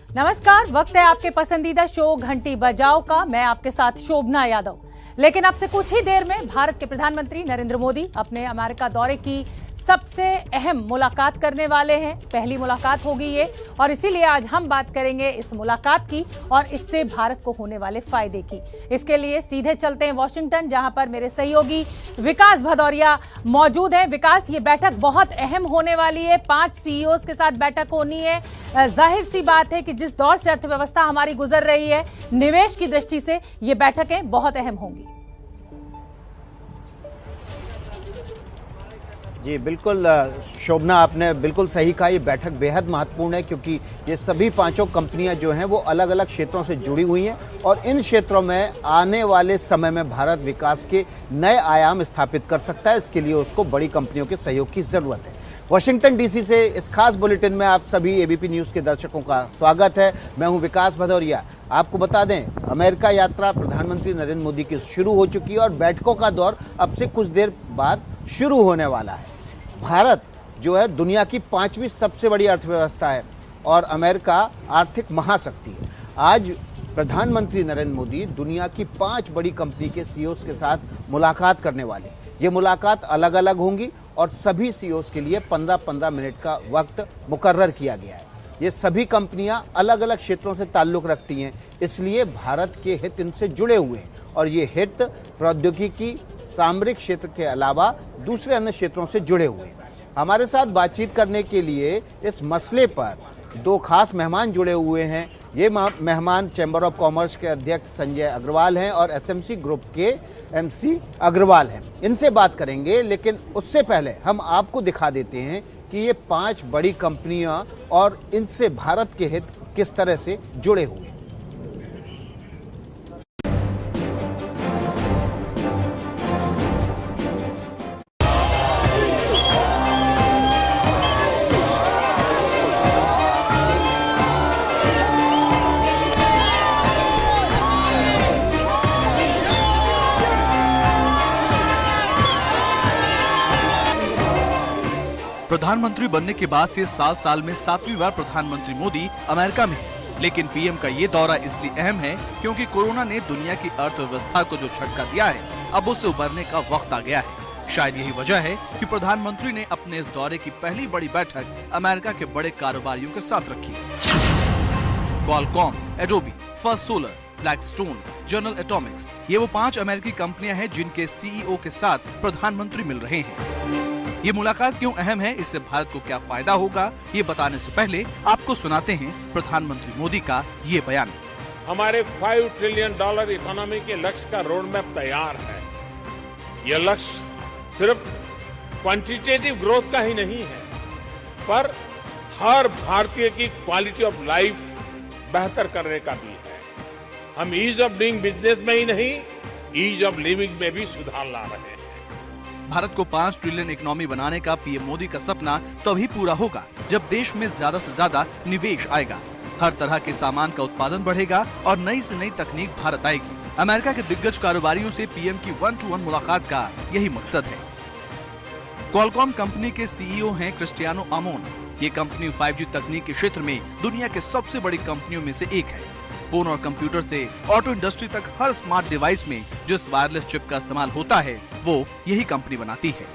नमस्कार, वक्त है आपके पसंदीदा शो घंटी बजाओ का। मैं आपके साथ शोभना यादव। लेकिन अब से कुछ ही देर में भारत के प्रधानमंत्री नरेंद्र मोदी अपने अमेरिका दौरे की सबसे अहम मुलाकात करने वाले हैं। पहली मुलाकात होगी ये, और इसीलिए आज हम बात करेंगे इस मुलाकात की और इससे भारत को होने वाले फायदे की। इसके लिए सीधे चलते हैं वॉशिंगटन, जहां पर मेरे सहयोगी विकास भदौरिया मौजूद हैं। विकास, ये बैठक बहुत अहम होने वाली है। 5 सीईओज के साथ बैठक होनी है। जाहिर सी बात है कि जिस दौर से अर्थव्यवस्था हमारी गुजर रही है, निवेश की दृष्टि से ये बैठकें बहुत अहम होंगी। जी बिल्कुल शोभना, आपने बिल्कुल सही कहा। ये बैठक बेहद महत्वपूर्ण है क्योंकि ये सभी पांचों कंपनियां जो हैं वो अलग अलग क्षेत्रों से जुड़ी हुई हैं और इन क्षेत्रों में आने वाले समय में भारत विकास के नए आयाम स्थापित कर सकता है। इसके लिए उसको बड़ी कंपनियों के सहयोग की ज़रूरत है। वाशिंगटन डीसी से इस खास बुलेटिन में आप सभी एबीपी न्यूज़ के दर्शकों का स्वागत है। मैं हूँ विकास भदौरिया। आपको बता दें, अमेरिका यात्रा प्रधानमंत्री नरेंद्र मोदी की शुरू हो चुकी है और बैठकों का दौर अब से कुछ देर बाद शुरू होने वाला है। भारत जो है दुनिया की 5वीं सबसे बड़ी अर्थव्यवस्था है और अमेरिका आर्थिक महाशक्ति है। आज प्रधानमंत्री नरेंद्र मोदी दुनिया की 5 बड़ी कंपनी के सीईओज के साथ मुलाकात करने वाले। ये मुलाकात अलग अलग होंगी और सभी सीईओज के लिए 15-15 मिनट का वक्त मुकर्रर किया गया है। ये सभी कंपनियां अलग अलग क्षेत्रों से ताल्लुक़ रखती हैं, इसलिए भारत के हित इनसे जुड़े हुए हैं और ये हित प्रौद्योगिकी, सामरिक क्षेत्र के अलावा दूसरे अन्य क्षेत्रों से जुड़े हुए हैं। हमारे साथ बातचीत करने के लिए इस मसले पर 2 खास मेहमान जुड़े हुए हैं। ये मेहमान चैम्बर ऑफ कॉमर्स के अध्यक्ष संजय अग्रवाल हैं और एसएमसी ग्रुप के एमसी अग्रवाल हैं। इनसे बात करेंगे, लेकिन उससे पहले हम आपको दिखा देते हैं कि ये 5 बड़ी कंपनियां और इनसे भारत के हित किस तरह से जुड़े हुए हैं। प्रधानमंत्री बनने के बाद से 7 साल में 7वीं बार प्रधानमंत्री मोदी अमेरिका में हैं। लेकिन पीएम का ये दौरा इसलिए अहम है क्योंकि कोरोना ने दुनिया की अर्थव्यवस्था को जो झटका दिया है, अब उससे उबरने का वक्त आ गया है। शायद यही वजह है कि प्रधानमंत्री ने अपने इस दौरे की पहली बड़ी बैठक अमेरिका के बड़े कारोबारियों के साथ रखी। Qualcomm, Adobe, first solar, Blackstone, general Atomics, ये वो 5 अमेरिकी कंपनियां हैं जिनके सीईओ के साथ प्रधानमंत्री मिल रहे हैं। ये मुलाकात क्यों अहम है, इससे भारत को क्या फायदा होगा, ये बताने से पहले आपको सुनाते हैं प्रधानमंत्री मोदी का ये बयान। हमारे $5 ट्रिलियन इकोनॉमी के लक्ष्य का रोड मैप तैयार है। यह लक्ष्य सिर्फ क्वांटिटेटिव ग्रोथ का ही नहीं है, पर हर भारतीय की क्वालिटी ऑफ लाइफ बेहतर करने का भी है। हम ईज ऑफ डूइंग बिजनेस में ही नहीं, ईज ऑफ लिविंग में भी सुधार ला रहे हैं। भारत को 5 ट्रिलियन इकोनॉमी बनाने का पीएम मोदी का सपना तभी पूरा होगा जब देश में ज्यादा से ज्यादा निवेश आएगा, हर तरह के सामान का उत्पादन बढ़ेगा और नई से नई तकनीक भारत आएगी। अमेरिका के दिग्गज कारोबारियों से पीएम की 1-to-1 मुलाकात का यही मकसद है। क्वालकॉम कंपनी के सीईओ हैं क्रिस्टियानो अमोन। ये कंपनी 5G तकनीक के क्षेत्र में दुनिया के सबसे बड़ी कंपनियों में से एक है। फोन और कंप्यूटर से ऑटो इंडस्ट्री तक हर स्मार्ट डिवाइस में जिस वायरलेस चिप का इस्तेमाल होता है, वो यही कंपनी बनाती है।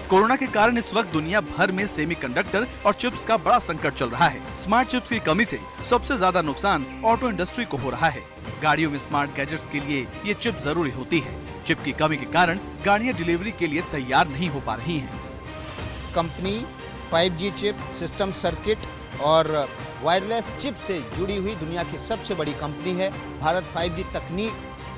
कोरोना के कारण इस वक्त दुनिया भर में सेमीकंडक्टर और चिप्स का बड़ा संकट चल रहा है। स्मार्ट चिप्स की कमी से सबसे ज्यादा नुकसान ऑटो इंडस्ट्री को हो रहा है। गाड़ियों में स्मार्ट गैजेट्स के लिए ये चिप जरूरी होती है। चिप की कमी के कारण गाड़ियां डिलीवरी के लिए तैयार नहीं हो पा रही हैं। Company 5G chip, system circuit और वायरलेस चिप से जुड़ी हुई दुनिया की सबसे बड़ी कंपनी है। भारत 5G तकनीक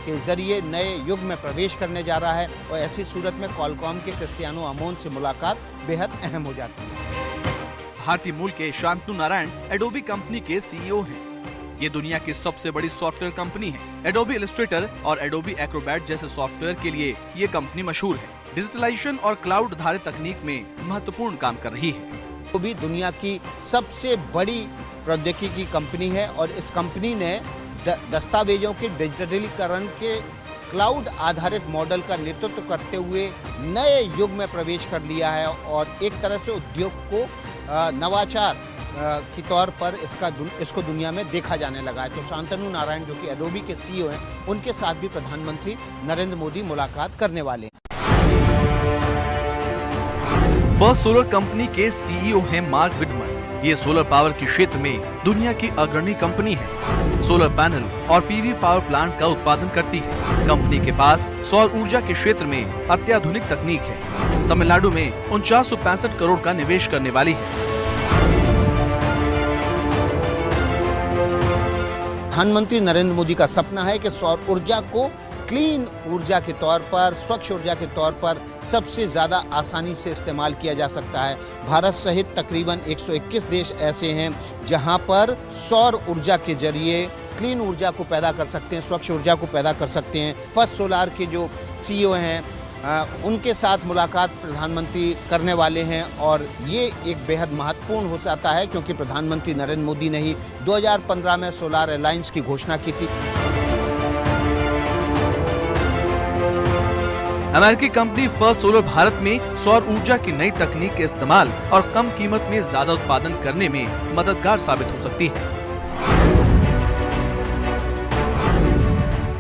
के जरिए नए युग में प्रवेश करने जा रहा है और ऐसी सूरत में क्वालकॉम के क्रिस्टियानो अमोन से मुलाकात बेहद अहम हो जाती है। भारतीय मूल के शांतनु नारायण एडोबी कंपनी के सीईओ हैं। ये दुनिया की सबसे बड़ी सॉफ्टवेयर कंपनी है। एडोबी इलस्ट्रेटर और एडोबी एक्रोबैट जैसे सॉफ्टवेयर के लिए ये कंपनी मशहूर है। डिजिटलाइजेशन और क्लाउड आधारित तकनीक में महत्वपूर्ण काम कर रही है। वो भी दुनिया की सबसे बड़ी प्रौद्योगिकी कंपनी है और इस कंपनी ने दस्तावेजों के डिजिटलीकरण के क्लाउड आधारित मॉडल का नेतृत्व करते हुए नए युग में प्रवेश कर लिया है और एक तरह से उद्योग को नवाचार की तौर पर इसको दुनिया में देखा जाने लगा है। तो शांतनु नारायण जो कि एडोबी के सीईओ हैं, उनके साथ भी प्रधानमंत्री नरेंद्र मोदी मुलाकात करने वाले हैं। फर्स्ट सोलर कंपनी के सीईओ हैं मार्क विटमन। ये सोलर पावर के क्षेत्र में दुनिया की अग्रणी कंपनी है। सोलर पैनल और पीवी पावर प्लांट का उत्पादन करती है। कंपनी के पास सौर ऊर्जा के क्षेत्र में अत्याधुनिक तकनीक है। तमिलनाडु में 4965 करोड़ का निवेश करने वाली है। प्रधानमंत्री नरेंद्र मोदी का सपना है कि सौर ऊर्जा को क्लीन ऊर्जा के तौर पर, स्वच्छ ऊर्जा के तौर पर सबसे ज़्यादा आसानी से इस्तेमाल किया जा सकता है। भारत सहित तकरीबन 121 देश ऐसे हैं जहां पर सौर ऊर्जा के जरिए क्लीन ऊर्जा को पैदा कर सकते हैं, स्वच्छ ऊर्जा को पैदा कर सकते हैं। फर्स्ट सोलार के जो सीईओ हैं उनके साथ मुलाकात प्रधानमंत्री करने वाले हैं और ये एक बेहद महत्वपूर्ण हो जाता है क्योंकि प्रधानमंत्री नरेंद्र मोदी ने ही 2015 में सोलार अलायंस की घोषणा की थी। अमेरिकी कंपनी फर्स्ट सोलर भारत में सौर ऊर्जा की नई तकनीक के इस्तेमाल और कम कीमत में ज्यादा उत्पादन करने में मददगार साबित हो सकती है।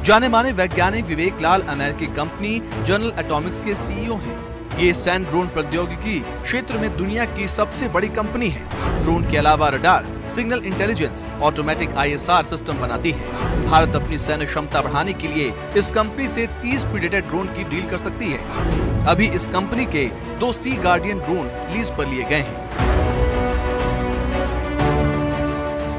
जाने माने वैज्ञानिक विवेक लाल अमेरिकी कंपनी जनरल एटॉमिक्स के सीईओ हैं। ये सैन ड्रोन प्रौद्योगिकी क्षेत्र में दुनिया की सबसे बड़ी कंपनी है। ड्रोन के अलावा radar, signal intelligence, automatic ISR system बनाती है। भारत अपनी सैन्य क्षमता बढ़ाने के लिए इस कंपनी से 30 प्रीडेटर ड्रोन की डील कर सकती है। अभी इस कंपनी के 2 सी गार्डियन ड्रोन लीज पर लिए गए हैं।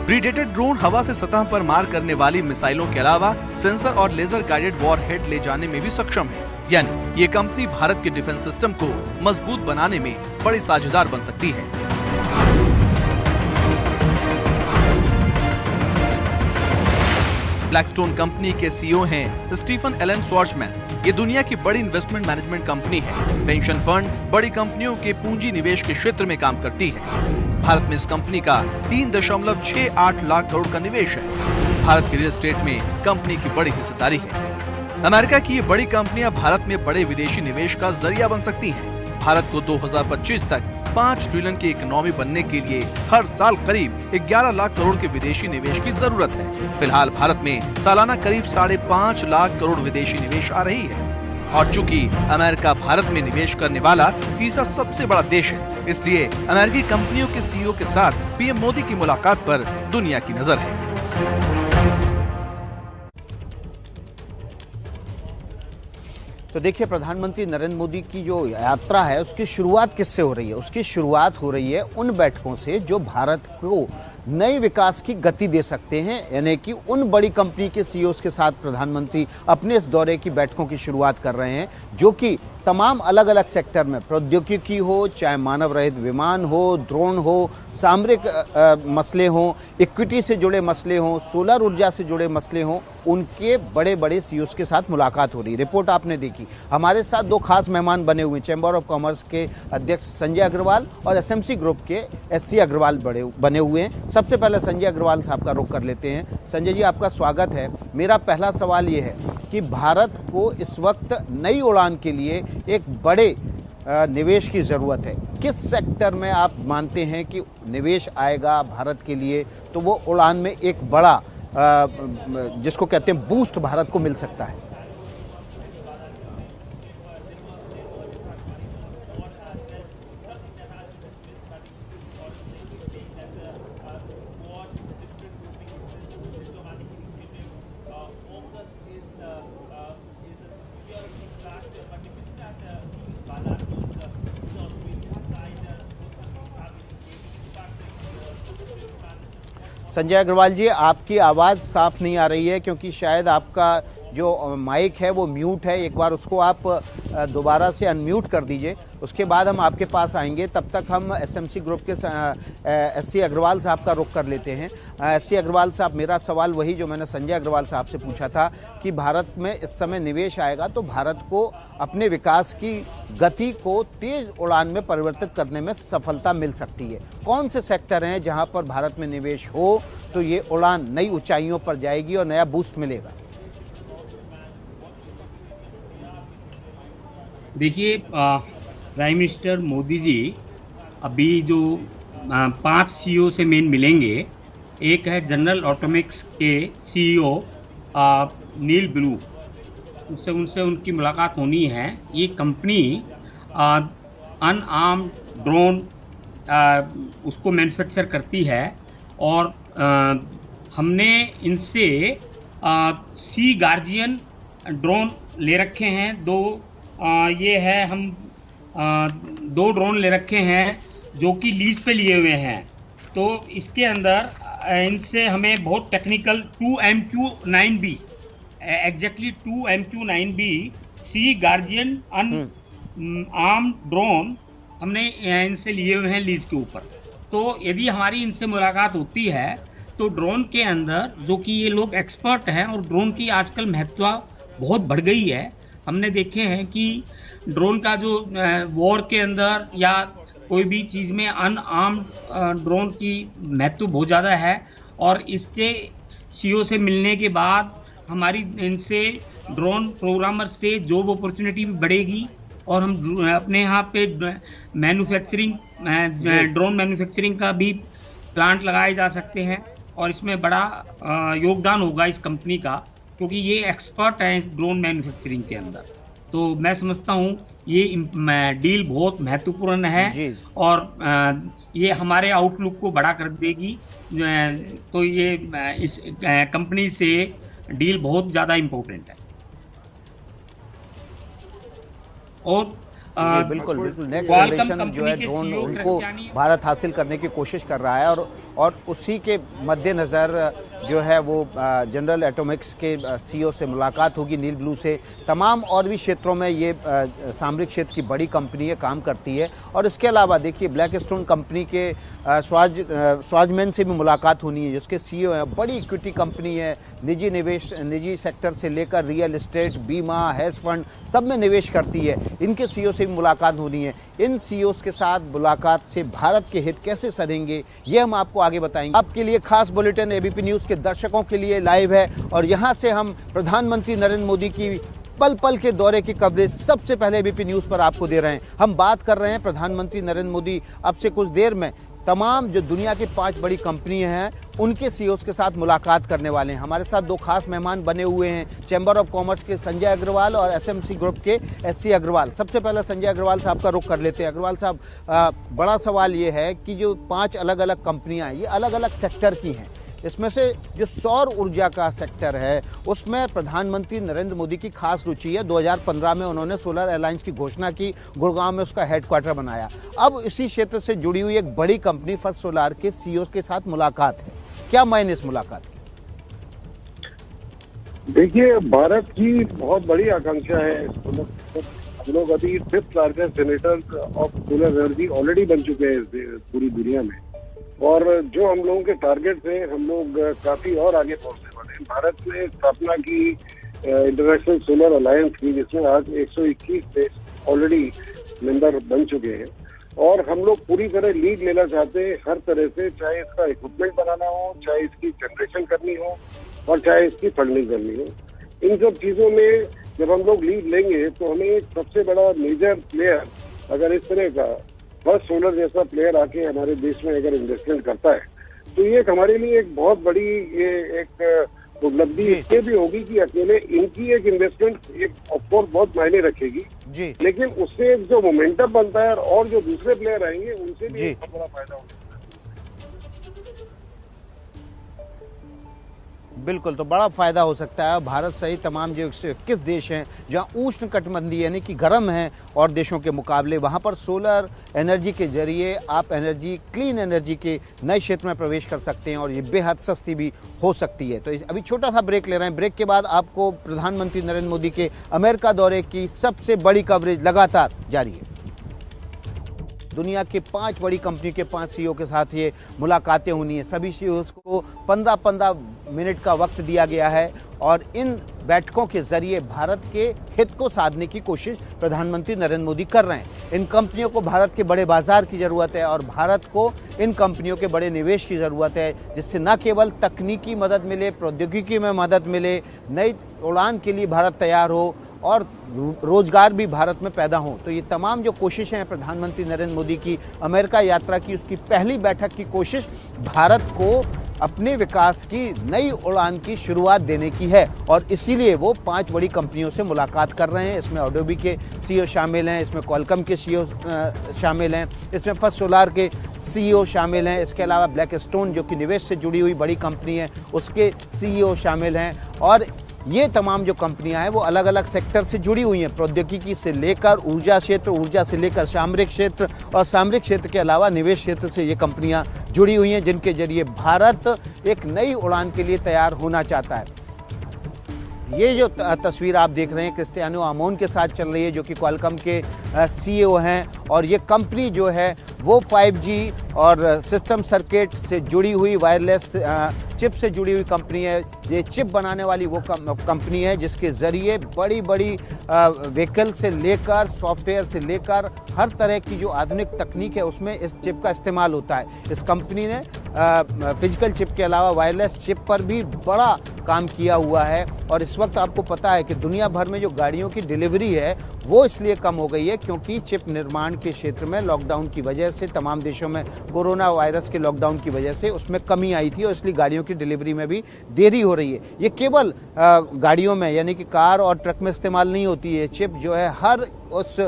प्रीडेटर ड्रोन हवा से सतह पर मार करने वाली मिसाइलों के अलावा सेंसर और लेजर गाइडेड वॉरहेड ले जाने में भी सक्षम है। यानी ये कंपनी भारत के डिफेंस सिस्टम को मजबूत बनाने में बड़ी साझेदार बन सकती है। ब्लैकस्टोन कंपनी के सीईओ हैं स्टीफन एलन श्वार्ट्जमैन। ये दुनिया की बड़ी इन्वेस्टमेंट मैनेजमेंट कंपनी है। पेंशन फंड बड़ी कंपनियों के पूंजी निवेश के क्षेत्र में काम करती है। भारत में इस कंपनी का 3.68 लाख करोड़ का निवेश है। भारत के रियल एस्टेट में कंपनी की बड़ी हिस्सेदारी है। अमेरिका की ये बड़ी कंपनियां भारत में बड़े विदेशी निवेश का जरिया बन सकती हैं। भारत को 2025 तक 5 ट्रिलियन की इकोनॉमी बनने के लिए हर साल करीब 11 लाख करोड़ के विदेशी निवेश की जरूरत है। फिलहाल भारत में सालाना करीब 5.5 लाख करोड़ विदेशी निवेश आ रही है और चूंकि अमेरिका भारत में निवेश करने वाला तीसरा सबसे बड़ा देश है, इसलिए अमेरिकी कंपनियों के सीईओ के साथ पीएम मोदी की मुलाकात पर दुनिया की नजर है। तो देखिए, प्रधानमंत्री नरेंद्र मोदी की जो यात्रा है उसकी शुरुआत किससे हो रही है? उसकी शुरुआत हो रही है उन बैठकों से जो भारत को नई विकास की गति दे सकते हैं, यानी कि उन बड़ी कंपनी के सीईओ के साथ प्रधानमंत्री अपने इस दौरे की बैठकों की शुरुआत कर रहे हैं जो कि तमाम अलग अलग सेक्टर में, प्रौद्योगिकी हो, चाहे मानव रहित विमान हो, ड्रोन हो, सामरिक मसले हों, इक्विटी से जुड़े मसले हों, सोलर ऊर्जा से जुड़े मसले हों, उनके बड़े बड़े सीईओ के साथ मुलाकात हो रही है। रिपोर्ट आपने देखी। हमारे साथ 2 खास मेहमान बने हुए, चैम्बर ऑफ कॉमर्स के अध्यक्ष संजय अग्रवाल और SMC ग्रुप के SC अग्रवाल बने हुए हैं। सबसे पहले संजय अग्रवाल साहब का रुख कर लेते हैं। संजय जी, आपका स्वागत है। मेरा पहला सवाल ये है कि भारत को इस वक्त नई उड़ान के लिए एक बड़े निवेश की ज़रूरत है। किस सेक्टर में आप मानते हैं कि निवेश आएगा भारत के लिए तो वो उड़ान में एक बड़ा जिसको कहते हैं बूस्ट भारत को मिल सकता है? संजय अग्रवाल जी, आपकी आवाज़ साफ नहीं आ रही है क्योंकि शायद आपका जो माइक है वो म्यूट है। एक बार उसको आप दोबारा से अनम्यूट कर दीजिए, उसके बाद हम आपके पास आएंगे। तब तक हम SMC ग्रुप के SC अग्रवाल साहब का रुख कर लेते हैं। SC अग्रवाल साहब, मेरा सवाल वही जो मैंने संजय अग्रवाल साहब से पूछा था कि भारत में इस समय निवेश आएगा तो भारत को अपने विकास की गति को तेज उड़ान में परिवर्तित करने में सफलता मिल सकती है। कौन से सेक्टर हैं जहां पर भारत में निवेश हो तो ये उड़ान नई ऊंचाइयों पर जाएगी और नया बूस्ट मिलेगा? देखिए, प्राइम मिनिस्टर मोदी जी अभी जो 5 सीईओ से मेन मिलेंगे। एक है जनरल ऑटोमिक्स के सीईओ नील ब्लू, उनसे उनकी मुलाकात होनी है। ये कंपनी अनआर्म्ड ड्रोन उसको मैन्युफैक्चर करती है और हमने इनसे सी गार्जियन ड्रोन ले रखे हैं। ये है हम 2 ड्रोन ले रखे हैं जो कि लीज पे लिए हुए हैं। तो इसके अंदर इनसे हमें बहुत टेक्निकल 2MQ-9B एग्जैक्टली 2MQ-9B सी गार्जियन आर्म्ड ड्रोन हमने इनसे लिए हुए हैं लीज के ऊपर। तो यदि हमारी इनसे मुलाकात होती है तो ड्रोन के अंदर, जो कि ये लोग एक्सपर्ट हैं और ड्रोन की आजकल महत्व बहुत बढ़ गई है। हमने देखे हैं कि ड्रोन का जो वॉर के अंदर या कोई भी चीज़ में अनआर्म्ड ड्रोन की महत्व बहुत ज़्यादा है। और इसके सीईओ से मिलने के बाद हमारी इनसे ड्रोन प्रोग्रामर से जॉब अपॉर्चुनिटी भी बढ़ेगी और हम अपने यहाँ पे मैन्युफैक्चरिंग ड्रोन मैन्युफैक्चरिंग का भी प्लांट लगाए जा सकते हैं और इसमें बड़ा योगदान होगा इस कंपनी का, क्योंकि ये एक्सपर्ट है इस ड्रोन मैन्युफैक्चरिंग के अंदर। तो मैं समझता हूँ ये डील बहुत महत्वपूर्ण है और ये हमारे आउटलुक को बड़ा कर देगी। तो ये इस कंपनी से डील बहुत ज़्यादा इम्पोर्टेंट है। और बिल्कुल नेक्स्ट जनरेशन जो है ड्रोन उनको भारत हासिल करने की कोशिश कर रहा है और उसी के मद्देनज़र जो है वो जनरल एटॉमिक्स के सीईओ से मुलाकात होगी, नील ब्लू से। तमाम और भी क्षेत्रों में ये सामरिक क्षेत्र की बड़ी कंपनी है, काम करती है। और इसके अलावा देखिए ब्लैकस्टोन कंपनी के स्वाजमैन से भी मुलाकात होनी है, जिसके सीईओ हैं। बड़ी इक्विटी कंपनी है, निजी निवेश, निजी सेक्टर से लेकर रियल एस्टेट, बीमा, हेज फंड, सब में निवेश करती है। इनके सीईओ से भी मुलाकात होनी है। इन सीईओ के साथ मुलाकात से भारत के हित कैसे सधेंगे, ये हम आपको आगे बताएंगे। आपके लिए खास बुलेटिन एबीपी न्यूज़ के दर्शकों के लिए लाइव है और यहाँ से हम प्रधानमंत्री नरेंद्र मोदी की पल पल के दौरे की कवरेज सबसे पहले एबीपी न्यूज़ पर आपको दे रहे हैं। हम बात कर रहे हैं प्रधानमंत्री नरेंद्र मोदी अब से कुछ देर में तमाम जो दुनिया की 5 बड़ी कंपनियां हैं उनके सीईओज़ के साथ मुलाकात करने वाले हैं। हमारे साथ 2 खास मेहमान बने हुए हैं, चैम्बर ऑफ कॉमर्स के संजय अग्रवाल और एसएमसी ग्रुप के एससी अग्रवाल। सबसे पहले संजय अग्रवाल साहब का रुख कर लेते हैं। अग्रवाल साहब, बड़ा सवाल ये है कि जो 5 अलग अलग कंपनियां हैं ये अलग अलग सेक्टर की हैं। इसमें से जो सौर ऊर्जा का सेक्टर है उसमें प्रधानमंत्री नरेंद्र मोदी की खास रुचि है। 2015 में उन्होंने सोलर अलायंस की घोषणा की, गुड़गांव में उसका हेडक्वार्टर बनाया। अब इसी क्षेत्र से जुड़ी हुई एक बड़ी कंपनी फर्स्ट सोलार के सीईओ के साथ मुलाकात है। क्या मायने इस मुलाकात की? देखिए, भारत की बहुत बड़ी आकांक्षा है। हम लोग अभी 5th largest generator off solar energy already बन चुके हैं पूरी दुनिया में और जो हम लोगों के टारगेट थे हम लोग काफी और आगे पहुंचने वाले हैं। भारत ने स्थापना की इंटरनेशनल सोलर अलायंस की, जिसमें आज 121 देश ऑलरेडी मेंबर बन चुके हैं और हम लोग पूरी तरह लीड लेना चाहते हैं हर तरह से, चाहे इसका इक्विपमेंट बनाना हो, चाहे इसकी जनरेशन करनी हो और चाहे इसकी फंडिंग करनी हो। इन सब चीजों में जब हम लोग लीड लेंगे तो हमें एक सबसे बड़ा मेजर प्लेयर, अगर इस तरह का फर्स्ट सोलर जैसा प्लेयर आके हमारे देश में अगर इन्वेस्टमेंट करता है तो ये हमारे लिए एक बहुत बड़ी ये एक उपलब्धि इससे भी होगी कि अकेले इनकी एक इन्वेस्टमेंट एक ऑफकोर्स बहुत मायने रखेगी, लेकिन उससे जो मोमेंटम बनता है और जो दूसरे प्लेयर आएंगे उनसे भी एक बड़ा फायदा होगा। बिल्कुल, तो बड़ा फ़ायदा हो सकता है। भारत सहित तमाम जो 121 देश हैं जहां उष्ण कटिबंधीय यानी कि गर्म हैं और देशों के मुकाबले, वहां पर सोलर एनर्जी के जरिए आप एनर्जी, क्लीन एनर्जी के नए क्षेत्र में प्रवेश कर सकते हैं और ये बेहद सस्ती भी हो सकती है। तो अभी छोटा सा ब्रेक ले रहे हैं। ब्रेक के बाद आपको प्रधानमंत्री नरेंद्र मोदी के अमेरिका दौरे की सबसे बड़ी कवरेज लगातार जारी है। दुनिया के 5 बड़ी कंपनी के 5 सीईओ के साथ ये मुलाकातें होनी है। सभी सीईओ को 15-15 मिनट का वक्त दिया गया है और इन बैठकों के जरिए भारत के हित को साधने की कोशिश प्रधानमंत्री नरेंद्र मोदी कर रहे हैं। इन कंपनियों को भारत के बड़े बाजार की ज़रूरत है और भारत को इन कंपनियों के बड़े निवेश की ज़रूरत है, जिससे न केवल तकनीकी मदद मिले, प्रौद्योगिकी में मदद मिले, नई उड़ान के लिए भारत तैयार हो और रोजगार भी भारत में पैदा हो। तो ये तमाम जो कोशिशें हैं प्रधानमंत्री नरेंद्र मोदी की अमेरिका यात्रा की, उसकी पहली बैठक की कोशिश भारत को अपने विकास की नई उड़ान की शुरुआत देने की है और इसीलिए वो 5 बड़ी कंपनियों से मुलाकात कर रहे हैं। इसमें एडोबी के सीईओ शामिल हैं, इसमें क्वालकॉम के सीईओ शामिल हैं, इसमें फर्स्ट सोलार के सीईओ शामिल हैं, इसके अलावा ब्लैकस्टोन जो कि निवेश से जुड़ी हुई बड़ी कंपनी है उसके सीईओ शामिल हैं। और ये तमाम जो कंपनियां हैं वो अलग अलग सेक्टर से जुड़ी हुई हैं, प्रौद्योगिकी से लेकर ऊर्जा क्षेत्र, ऊर्जा से लेकर सामरिक क्षेत्र और सामरिक क्षेत्र के अलावा निवेश क्षेत्र से ये कंपनियां जुड़ी हुई हैं, जिनके जरिए भारत एक नई उड़ान के लिए तैयार होना चाहता है। ये जो तस्वीर आप देख रहे हैं क्रिस्टियानो आमोन के साथ चल रही है, जो कि क्वालकॉम के सीईओ हैं और ये कंपनी जो है वो 5G और सिस्टम सर्किट से जुड़ी हुई वायरलेस चिप से जुड़ी हुई कंपनी है। ये चिप बनाने वाली वो कंपनी है जिसके ज़रिए बड़ी बड़ी व्हीकल से लेकर सॉफ्टवेयर से लेकर हर तरह की जो आधुनिक तकनीक है उसमें इस चिप का इस्तेमाल होता है। इस कंपनी ने फिजिकल चिप के अलावा वायरलेस चिप पर भी बड़ा काम किया हुआ है और इस वक्त आपको पता है कि दुनिया भर में जो गाड़ियों की डिलीवरी है वो इसलिए कम हो गई है क्योंकि चिप निर्माण के क्षेत्र में लॉकडाउन की वजह से, तमाम देशों में कोरोना वायरस के लॉकडाउन की वजह से उसमें कमी आई थी और इसलिए गाड़ियों की डिलीवरी में भी देरी हो रही है। ये केवल गाड़ियों में यानी कि कार और ट्रक में इस्तेमाल नहीं होती है, चिप जो है हर उस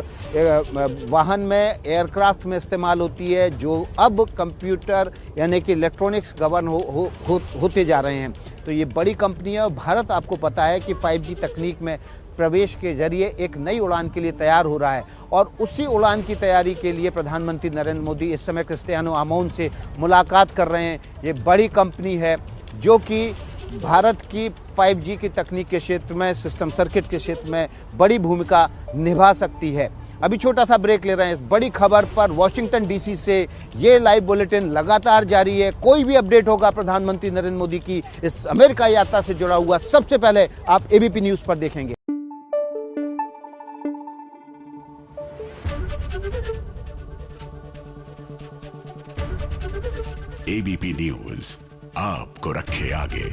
वाहन में, एयरक्राफ्ट में इस्तेमाल होती है जो अब कंप्यूटर यानी कि इलेक्ट्रॉनिक्स गवर्न होते जा रहे हैं। तो ये बड़ी कंपनी है और भारत आपको पता है कि 5G तकनीक में प्रवेश के जरिए एक नई उड़ान के लिए तैयार हो रहा है और उसी उड़ान की तैयारी के लिए प्रधानमंत्री नरेंद्र मोदी इस समय क्रिस्टियानो आमोन से मुलाकात कर रहे हैं। ये बड़ी कंपनी है जो कि भारत की 5G की तकनीक के क्षेत्र में, सिस्टम सर्किट के क्षेत्र में बड़ी भूमिका निभा सकती है। अभी छोटा सा ब्रेक ले रहे हैं। इस बड़ी खबर पर वॉशिंगटन डीसी से ये लाइव बुलेटिन लगातार जारी है। कोई भी अपडेट होगा प्रधानमंत्री नरेंद्र मोदी की इस अमेरिका यात्रा से जुड़ा हुआ, सबसे पहले आप एबीपी न्यूज पर देखेंगे। एबीपी न्यूज आपको रखे आगे।